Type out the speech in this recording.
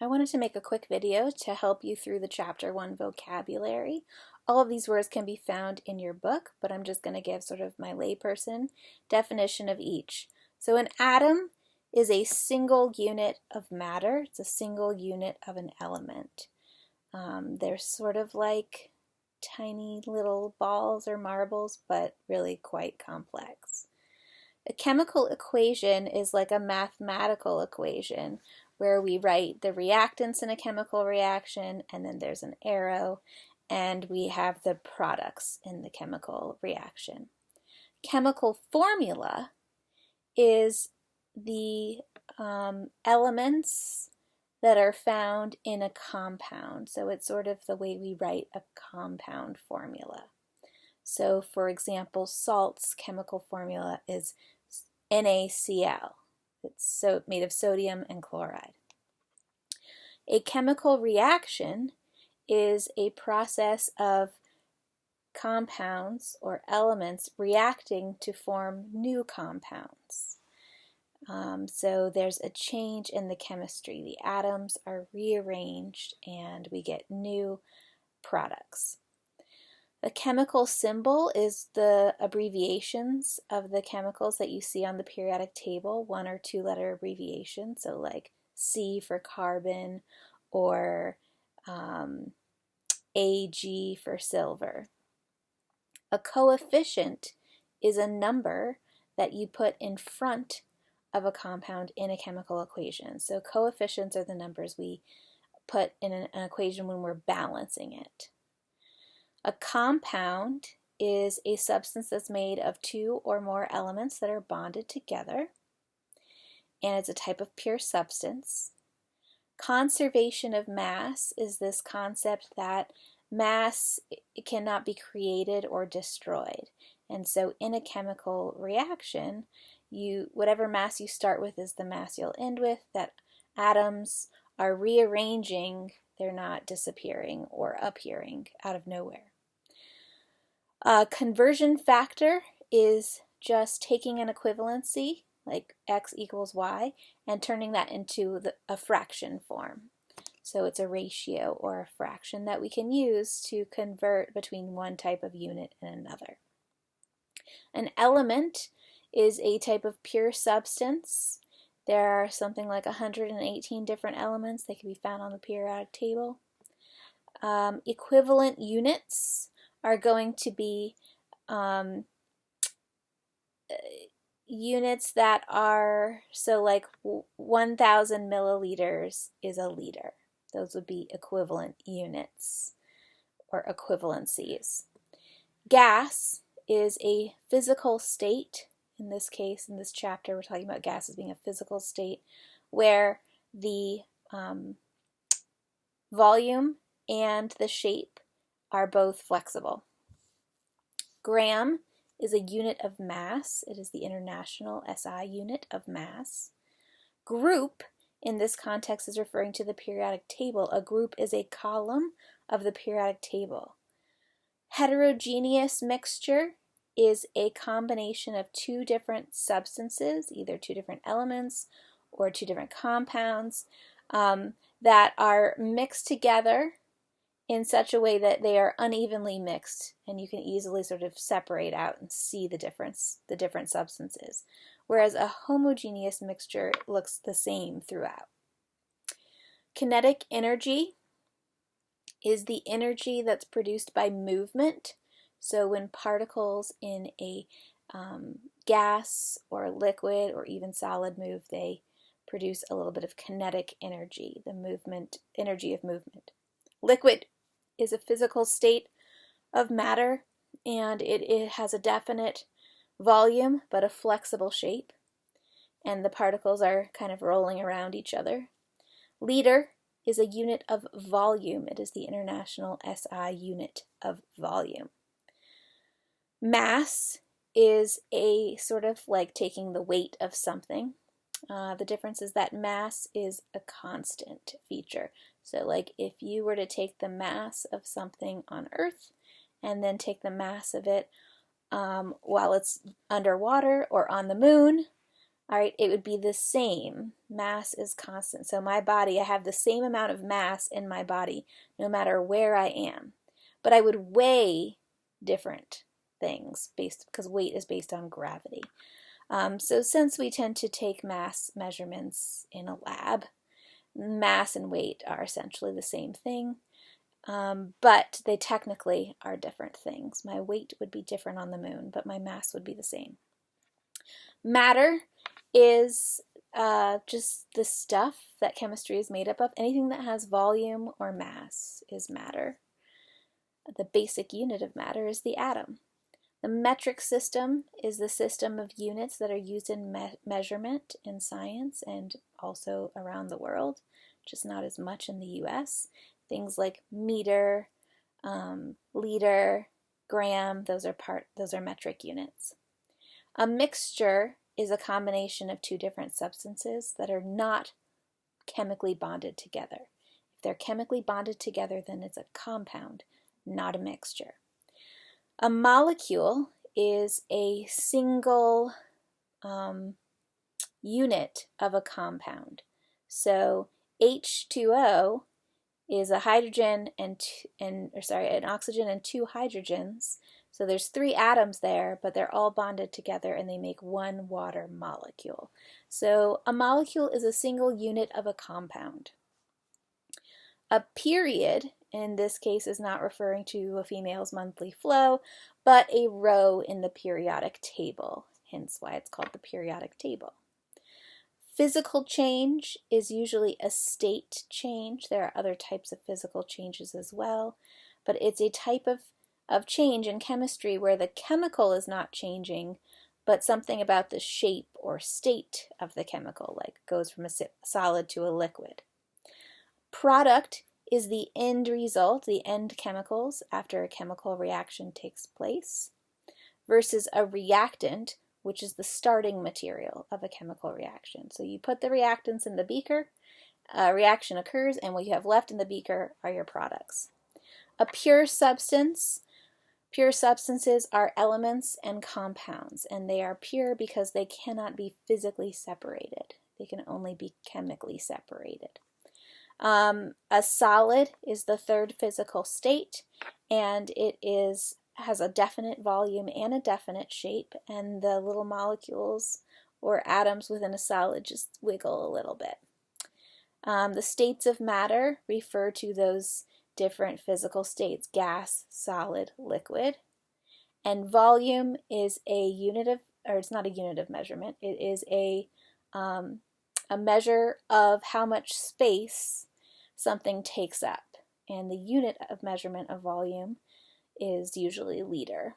I wanted to make a quick video to help you through the Chapter 1 vocabulary. All of these words can be found in your book, but I'm just going to give sort of my layperson definition of each. So an atom is a single unit of matter. It's a single unit of an element. They're sort of like tiny little balls or marbles, but really quite complex. A chemical equation is like a mathematical equation where we write the reactants in a chemical reaction, and then there's an arrow, and we have the products in the chemical reaction. Chemical formula is the elements that are found in a compound. So it's sort of the way we write a compound formula. So for example, salt's chemical formula is NaCl. It's made of sodium and chloride. A chemical reaction is a process of compounds or elements reacting to form new compounds. So there's a change in the chemistry. The atoms are rearranged and we get new products. The chemical symbol is the abbreviations of the chemicals that you see on the periodic table, 1 or 2 letter abbreviations, so like C for carbon or Ag for silver. A coefficient is a number that you put in front of a compound in a chemical equation. So coefficients are the numbers we put in an equation when we're balancing it. A compound is a substance that's made of 2 or more elements that are bonded together, and it's a type of pure substance. Conservation of mass is this concept that mass cannot be created or destroyed. And so in a chemical reaction, whatever mass you start with is the mass you'll end with, that atoms are rearranging, they're not disappearing or appearing out of nowhere. Conversion factor is just taking an equivalency, like x equals y, and turning that into a fraction form. So it's a ratio or a fraction that we can use to convert between one type of unit and another. An element is a type of pure substance. There are something like 118 different elements. They can be found on the periodic table. Equivalent units are going to be units that are, so like 1,000 milliliters is a liter. Those would be equivalent units or equivalencies. Gas is a physical state. In this case, in this chapter, we're talking about gas as being a physical state where the volume and the shape are both flexible. Gram is a unit of mass. It is the International SI unit of mass. Group, in this context, is referring to the periodic table. A group is a column of the periodic table. Heterogeneous mixture is a combination of 2 different substances, either 2 different elements or 2 different compounds, that are mixed together in such a way that they are unevenly mixed, and you can easily sort of separate out and see the different substances. Whereas a homogeneous mixture looks the same throughout. Kinetic energy is the energy that's produced by movement. So when particles in a gas or liquid or even solid move, they produce a little bit of kinetic energy, the energy of movement. Liquid is a physical state of matter, and it has a definite volume but a flexible shape, and the particles are kind of rolling around each other. Liter is a unit of volume. It is the International SI unit of volume. Mass is a sort of like taking the weight of something. The difference is that mass is a constant feature. So like if you were to take the mass of something on Earth and then take the mass of it while it's underwater or on the moon, all right, it would be the same. Mass is constant. So my body, I have the same amount of mass in my body no matter where I am. But I would weigh different things because weight is based on gravity. So since we tend to take mass measurements in a lab, mass and weight are essentially the same thing, but they technically are different things. My weight would be different on the moon, but my mass would be the same. Matter is just the stuff that chemistry is made up of. Anything that has volume or mass is matter. The basic unit of matter is the atom. The metric system is the system of units that are used in measurement in science and also around the world, just not as much in the US. Things like meter, liter, gram, those are metric units. A mixture is a combination of two different substances that are not chemically bonded together. If they're chemically bonded together, then it's a compound, not a mixture. A molecule is a single unit of a compound. So H2O is a hydrogen an oxygen and two hydrogens. So there's 3 atoms there, but they're all bonded together and they make one water molecule. So a molecule is a single unit of a compound. A period, in this case, is not referring to a female's monthly flow, but a row in the periodic table, hence why it's called the periodic table. Physical change is usually a state change. There are other types of physical changes as well, but it's a type of change in chemistry where the chemical is not changing, but something about the shape or state of the chemical, like goes from a solid to a liquid. Product is the end result, the end chemicals after a chemical reaction takes place, versus a reactant, which is the starting material of a chemical reaction. So you put the reactants in the beaker, a reaction occurs, and what you have left in the beaker are your products. A pure substance, pure substances are elements and compounds, and they are pure because they cannot be physically separated. They can only be chemically separated. A solid is the third physical state, and it has a definite volume and a definite shape, and the little molecules or atoms within a solid just wiggle a little bit. The states of matter refer to those different physical states: gas, solid, liquid. And volume is a unit of, or it's not a unit of measurement, it is a measure of how much space something takes up. And the unit of measurement of volume is usually liter.